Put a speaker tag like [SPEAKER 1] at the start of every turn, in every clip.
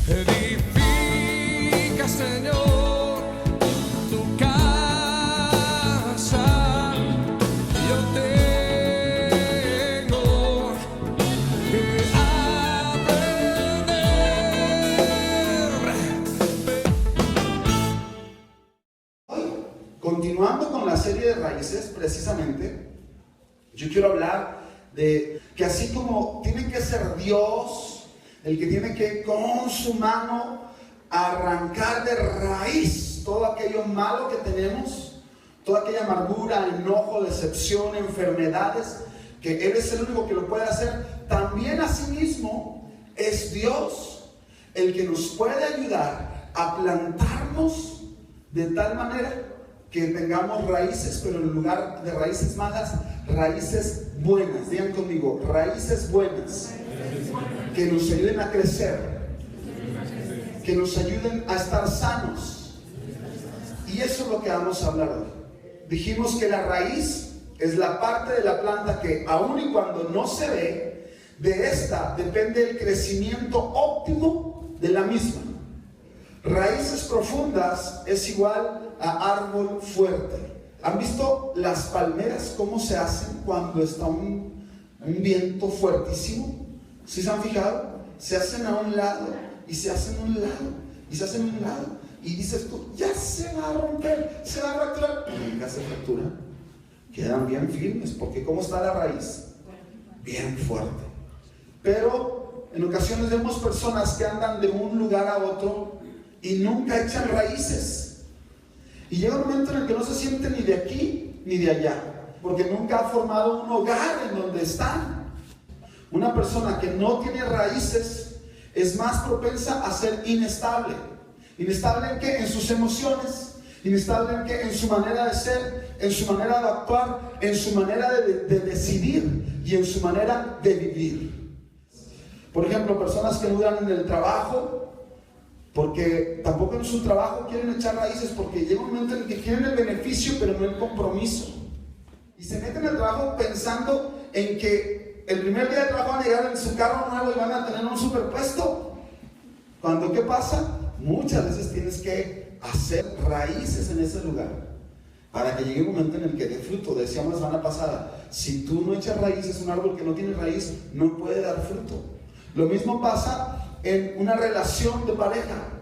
[SPEAKER 1] Edifica, Señor, tu casa. Yo tengo que
[SPEAKER 2] aprender. Continuando con la serie de raíces, precisamente, yo quiero hablar de que así como tiene que ser Dios el que tiene que con su mano arrancar de raíz todo aquello malo que tenemos, toda aquella amargura, enojo, decepción, enfermedades, que Él es el único que lo puede hacer. También asimismo es Dios el que nos puede ayudar a plantarnos de tal manera que tengamos raíces, pero en lugar de raíces malas, raíces buenas. Digan conmigo, raíces buenas, que nos ayuden a crecer, que nos ayuden a estar sanos. Y eso es lo que vamos a hablar hoy. Dijimos que la raíz es la parte de la planta que, aun y cuando no se ve, de esta depende el crecimiento óptimo de la misma. Raíces profundas es igual a árbol fuerte. ¿Han visto las palmeras cómo se hacen cuando está un viento fuertísimo? ¿Sí se han fijado? Se hacen a un lado y se hacen a un lado y se hacen a un lado y dices tú, ya se va a romper, se va a fracturar. Nunca se fractura, quedan bien firmes, porque ¿cómo está la raíz? Bien fuerte. Pero en ocasiones vemos personas que andan de un lugar a otro y nunca echan raíces. Y llega un momento en el que no se siente ni de aquí ni de allá, porque nunca ha formado un hogar en donde están. Una persona que no tiene raíces es más propensa a ser inestable. ¿Inestable en qué? En sus emociones. ¿Inestable en qué? En su manera de ser, en su manera de actuar, en su manera de decidir y en su manera de vivir. Por ejemplo, personas que dudan en el trabajo, porque tampoco en su trabajo quieren echar raíces, porque llega un momento en el que quieren el beneficio pero no el compromiso. Y se meten en el trabajo pensando en que el primer día de trabajo van a llegar en su carro nuevo y van a tener un superpuesto. Cuando, ¿qué pasa? Muchas veces tienes que hacer raíces en ese lugar para que llegue un momento en el que dé fruto. Decíamos la semana pasada, si tú no echas raíces, un árbol que no tiene raíz no puede dar fruto. Lo mismo pasa en una relación de pareja.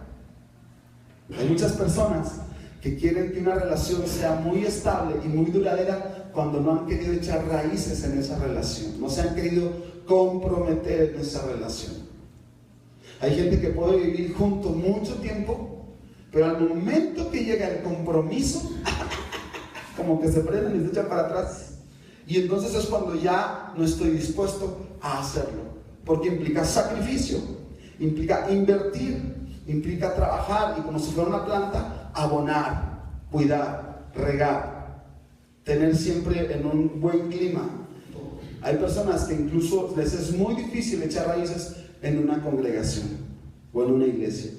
[SPEAKER 2] Hay muchas personas que quieren que una relación sea muy estable y muy duradera cuando no han querido echar raíces en esa relación, no se han querido comprometer en esa relación. Hay gente que puede vivir juntos mucho tiempo, pero al momento que llega el compromiso, como que se prenden y se echan para atrás. Y entonces es cuando ya no estoy dispuesto a hacerlo, porque implica sacrificio, implica invertir, implica trabajar y, como si fuera una planta, abonar, cuidar, regar, tener siempre en un buen clima. Hay personas que incluso les es muy difícil echar raíces en una congregación o en una iglesia.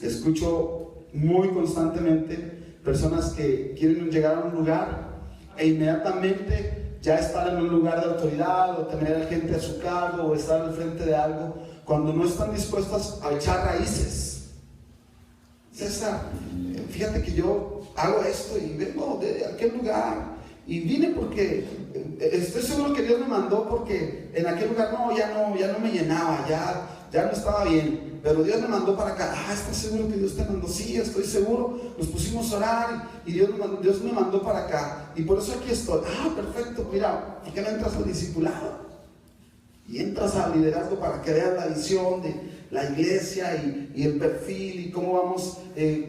[SPEAKER 2] Escucho muy constantemente personas que quieren llegar a un lugar e inmediatamente ya estar en un lugar de autoridad o tener gente a su cargo o estar al frente de algo, cuando no están dispuestas a echar raíces. César, fíjate que yo hago esto y vengo de aquel lugar y vine porque estoy seguro que Dios me mandó, porque en aquel lugar ya no me llenaba, ya no estaba bien, pero Dios me mandó para acá. ¿Estás seguro que Dios te mandó? Sí, estoy seguro. Nos pusimos a orar y Dios me mandó para acá y por eso aquí estoy. Perfecto. Mira, ¿por qué no entras al discipulado? Y entras al liderazgo para que veas la visión de la iglesia y el perfil y cómo vamos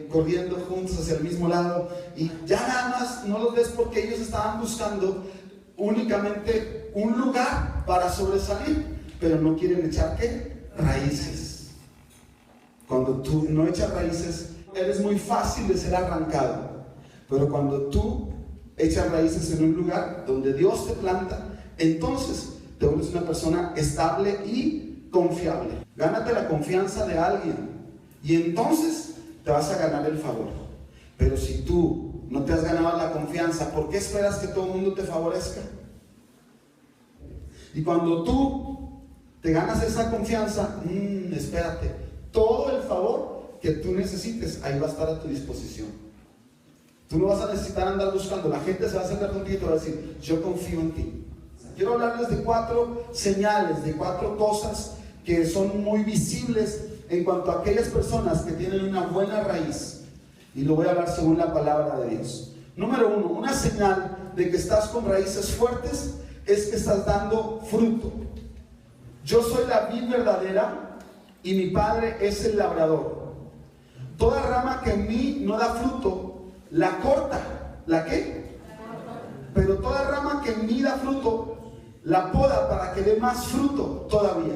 [SPEAKER 2] corriendo juntos hacia el mismo lado. Y ya nada más no los ves porque ellos estaban buscando únicamente un lugar para sobresalir, pero no quieren echar ¿qué? Raíces. Cuando tú no echas raíces, eres muy fácil de ser arrancado. Pero cuando tú echas raíces en un lugar donde Dios te planta, entonces te vuelves una persona estable y confiable. Gánate la confianza de alguien y entonces te vas a ganar el favor. Pero si tú no te has ganado la confianza, ¿por qué esperas que todo el mundo te favorezca? Y cuando tú te ganas esa confianza, espérate, todo el favor que tú necesites, ahí va a estar a tu disposición. Tú no vas a necesitar andar buscando. La gente se va a acercar contigo y te va a decir, yo confío en ti. Quiero hablarles de 4 señales, de 4 cosas que son muy visibles en cuanto a aquellas personas que tienen una buena raíz. Y lo voy a hablar según la palabra de Dios. Número 1, una señal de que estás con raíces fuertes es que estás dando fruto. Yo soy la vid verdadera y mi Padre es el labrador. Toda rama que en mí no da fruto, la corta. ¿La qué? Pero toda rama que en mí da fruto, la poda para que dé más fruto todavía.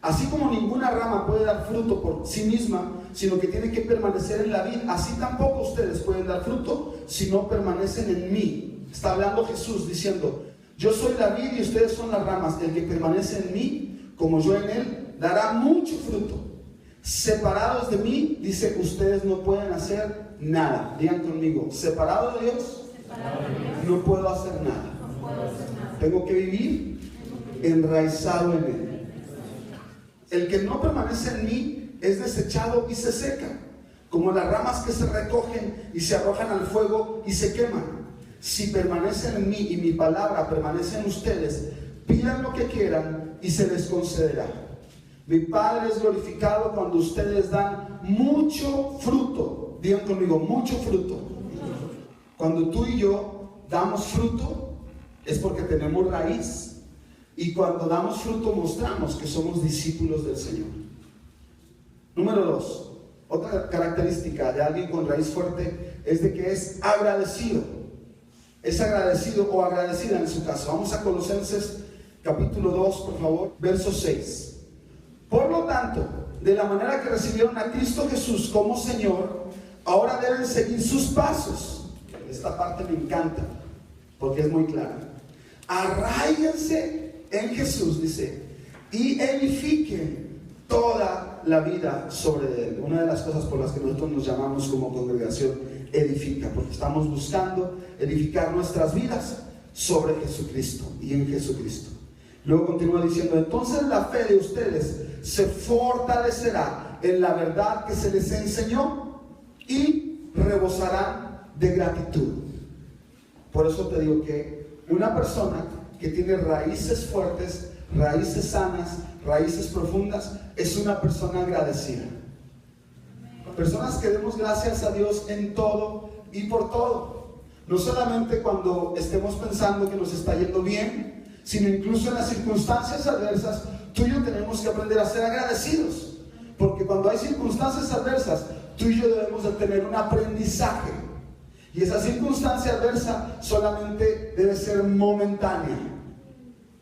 [SPEAKER 2] Así como ninguna rama puede dar fruto por sí misma, sino que tiene que permanecer en la vid, así tampoco ustedes pueden dar fruto si no permanecen en mí. Está hablando Jesús diciendo, yo soy la vid y ustedes son las ramas. El que permanece en mí, como yo en él, dará mucho fruto. Separados de mí, dice, ustedes no pueden hacer nada. Digan conmigo, separado de Dios, no puedo hacer nada. Tengo que vivir enraizado en él. El que no permanece en mí es desechado y se seca, como las ramas que se recogen y se arrojan al fuego y se queman. Si permanecen en mí y mi palabra permanece en ustedes, pidan lo que quieran y se les concederá. Mi Padre es glorificado cuando ustedes dan mucho fruto. Digan conmigo, mucho fruto. Cuando tú y yo damos fruto, es porque tenemos raíz. Y cuando damos fruto, mostramos que somos discípulos del Señor. Número 2, otra característica de alguien con raíz fuerte es de que es agradecido. Es agradecido o agradecida en su caso. Vamos a Colosenses capítulo 2, por favor, verso 6. Por lo tanto, de la manera que recibieron a Cristo Jesús como Señor, ahora deben seguir sus pasos. Esta parte me encanta porque es muy clara. Arráiganse en Jesús, dice, y edifiquen toda la vida sobre él. Una de las cosas por las que nosotros nos llamamos como congregación edifica, porque estamos buscando edificar nuestras vidas sobre Jesucristo y en Jesucristo. Luego continúa diciendo, entonces la fe de ustedes se fortalecerá en la verdad que se les enseñó y rebosarán de gratitud. Por eso te digo que una persona que tiene raíces fuertes, raíces sanas, raíces profundas, es una persona agradecida. Personas que demos gracias a Dios en todo y por todo. No solamente cuando estemos pensando que nos está yendo bien, sino incluso en las circunstancias adversas. Tú y yo tenemos que aprender a ser agradecidos, porque cuando hay circunstancias adversas, tú y yo debemos de tener un aprendizaje. Y esa circunstancia adversa solamente debe ser momentánea.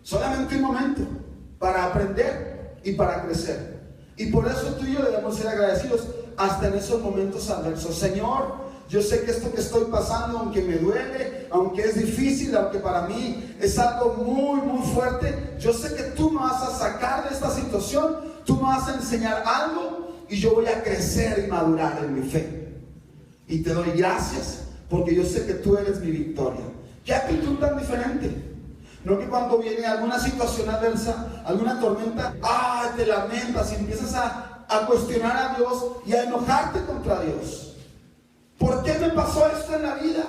[SPEAKER 2] Solamente un momento para aprender y para crecer. Y por eso tú y yo debemos ser agradecidos hasta en esos momentos adversos. Señor, yo sé que esto que estoy pasando, aunque me duele, aunque es difícil, aunque para mí es algo muy, muy fuerte, yo sé que tú me vas a sacar de esta situación, tú me vas a enseñar algo y yo voy a crecer y madurar en mi fe. Y te doy gracias porque yo sé que tú eres mi victoria. ¿Qué actitud tan diferente? No que cuando viene alguna situación adversa, alguna tormenta, te lamentas y empiezas a cuestionar a Dios y a enojarte contra Dios. ¿Por qué me pasó esto en la vida?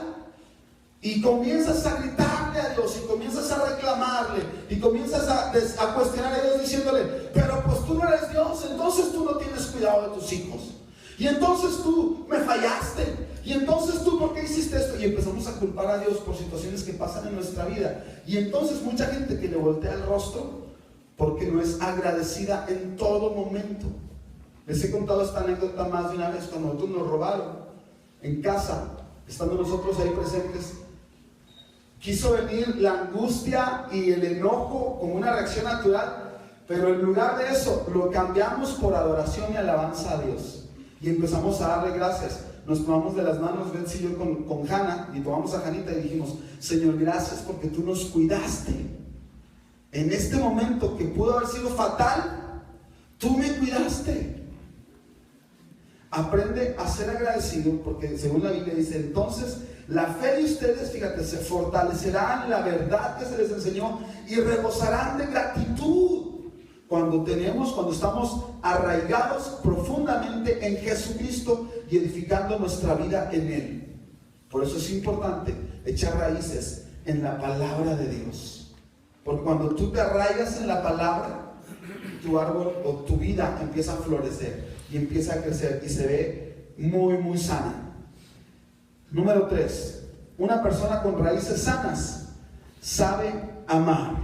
[SPEAKER 2] Y comienzas a gritarle a Dios y comienzas a reclamarle y comienzas a cuestionar a Dios diciéndole, pero pues tú no eres Dios, entonces tú no tienes cuidado de tus hijos. Y entonces tú me fallaste. Y entonces tú, ¿por qué hiciste esto? Y empezamos a culpar a Dios por situaciones que pasan en nuestra vida. Y entonces mucha gente que le voltea el rostro porque no es agradecida en todo momento. Les he contado esta anécdota más de una vez cuando nosotros nos robaron en casa, estando nosotros ahí presentes. Quiso venir la angustia y el enojo como una reacción natural, pero en lugar de eso lo cambiamos por adoración y alabanza a Dios. Y empezamos a darle gracias. Nos tomamos de las manos, Betsy y yo con Hannah, y tomamos a Janita y dijimos, Señor, gracias porque tú nos cuidaste. En este momento que pudo haber sido fatal, tú me cuidaste. Aprende a ser agradecido, porque según la Biblia dice, entonces la fe de ustedes, fíjate, se fortalecerá en la verdad que se les enseñó y rebosarán de gratitud. cuando estamos arraigados profundamente en Jesucristo y edificando nuestra vida en Él. Por eso es importante echar raíces en la palabra de Dios. Porque cuando tú te arraigas en la palabra, tu árbol o tu vida empieza a florecer y empieza a crecer y se ve muy, muy sana. Número 3, una persona con raíces sanas sabe amar.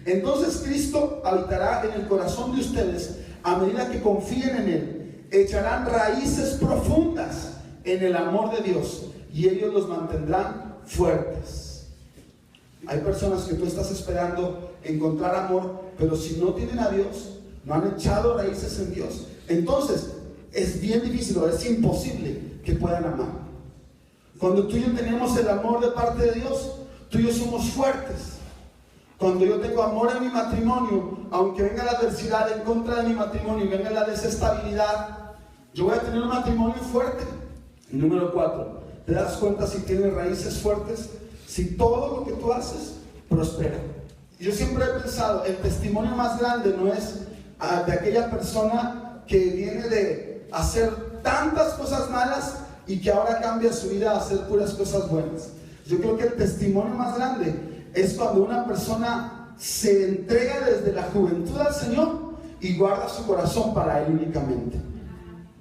[SPEAKER 2] Entonces Cristo habitará en el corazón de ustedes a medida que confíen en Él. Echarán raíces profundas en el amor de Dios y ellos los mantendrán fuertes. Hay personas que tú estás esperando encontrar amor, pero si no tienen a Dios, no han echado raíces en Dios, entonces es bien difícil o es imposible que puedan amar. Cuando tú y yo tenemos el amor de parte de Dios, tú y yo somos fuertes. Cuando yo tengo amor en mi matrimonio, aunque venga la adversidad en contra de mi matrimonio y venga la desestabilidad, yo voy a tener un matrimonio fuerte. Número 4, ¿te das cuenta si tienes raíces fuertes? Si todo lo que tú haces prospera. Yo siempre he pensado, el testimonio más grande no es de aquella persona que viene de hacer tantas cosas malas y que ahora cambia su vida a hacer puras cosas buenas. Yo creo que el testimonio más grande es cuando una persona se entrega desde la juventud al Señor y guarda su corazón para Él únicamente.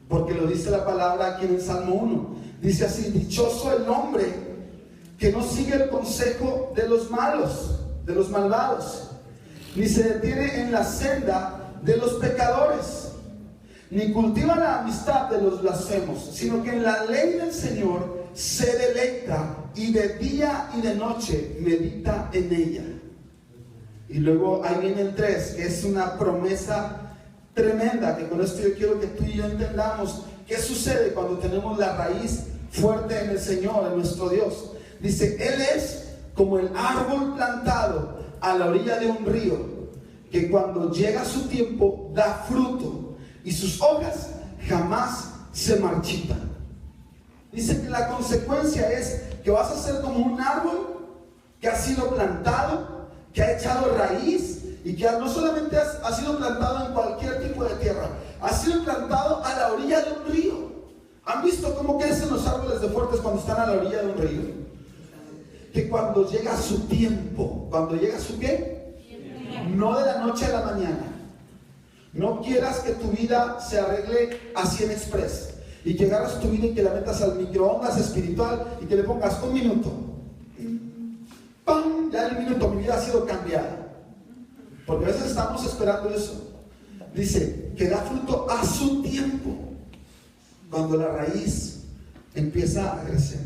[SPEAKER 2] Porque lo dice la palabra aquí en el Salmo 1. Dice así: dichoso el hombre que no sigue el consejo de los malos, de los malvados, ni se detiene en la senda de los pecadores, ni cultiva la amistad de los blasfemos, sino que en la ley del Señor se deleita y de día y de noche medita en ella. Y luego ahí viene el 3, que es una promesa tremenda, que con esto yo quiero que tú y yo entendamos qué sucede cuando tenemos la raíz fuerte en el Señor, en nuestro Dios. Dice: Él es como el árbol plantado a la orilla de un río, que cuando llega su tiempo da fruto y sus hojas jamás se marchitan. Dice que la consecuencia es que vas a ser como un árbol que ha sido plantado, que ha echado raíz y que no solamente ha sido plantado en cualquier tipo de tierra, ha sido plantado a la orilla de un río. ¿Han visto cómo crecen los árboles de fuertes cuando están a la orilla de un río? Que cuando llega su tiempo, cuando llega su ¿qué? No de la noche a la mañana. No quieras que tu vida se arregle a 100 express y que agarras tu vida y que la metas al microondas espiritual y que le pongas un minuto. ¡Pam! Ya en el minuto mi vida ha sido cambiada. Porque a veces estamos esperando eso. Dice que da fruto a su tiempo, cuando la raíz empieza a crecer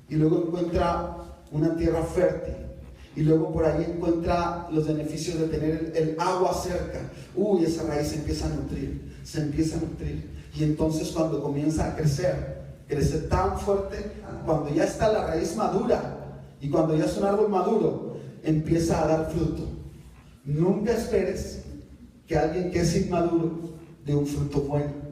[SPEAKER 2] y luego encuentra una tierra fértil y luego por ahí encuentra los beneficios de tener el agua cerca. Esa raíz se empieza a nutrir, se empieza a nutrir. Y entonces cuando comienza a crecer, crece tan fuerte, cuando ya está la raíz madura y cuando ya es un árbol maduro, empieza a dar fruto. Nunca esperes que alguien que es inmaduro dé un fruto bueno.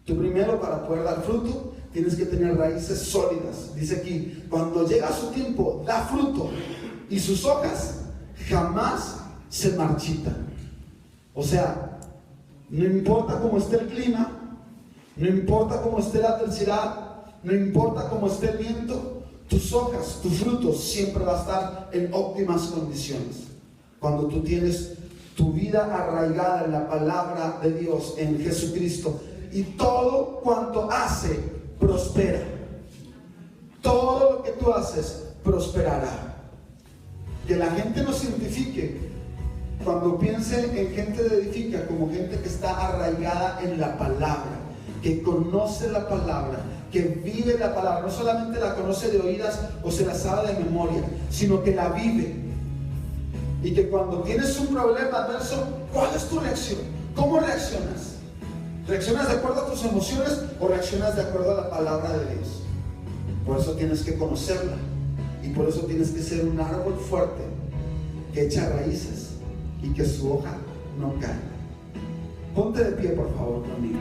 [SPEAKER 2] Tú primero, para poder dar fruto, tienes que tener raíces sólidas. Dice aquí: cuando llega su tiempo, da fruto y sus hojas jamás se marchitan. O sea, no importa cómo esté el clima, no importa cómo esté la adversidad, no importa cómo esté el viento, tus hojas, tus frutos siempre va a estar en óptimas condiciones. Cuando tú tienes tu vida arraigada en la palabra de Dios, en Jesucristo, y todo cuanto hace prospera. Todo lo que tú haces prosperará. Que la gente nos identifique cuando piense en gente de Edifica como gente que está arraigada en la palabra, que conoce la palabra, que vive la palabra. No solamente la conoce de oídas o se la sabe de memoria, sino que la vive. Y que cuando tienes un problema adverso, ¿cuál es tu reacción? ¿Cómo reaccionas? ¿Reaccionas de acuerdo a tus emociones o reaccionas de acuerdo a la palabra de Dios? Por eso tienes que conocerla y por eso tienes que ser un árbol fuerte que echa raíces y que su hoja no cae. Ponte de pie, por favor, conmigo.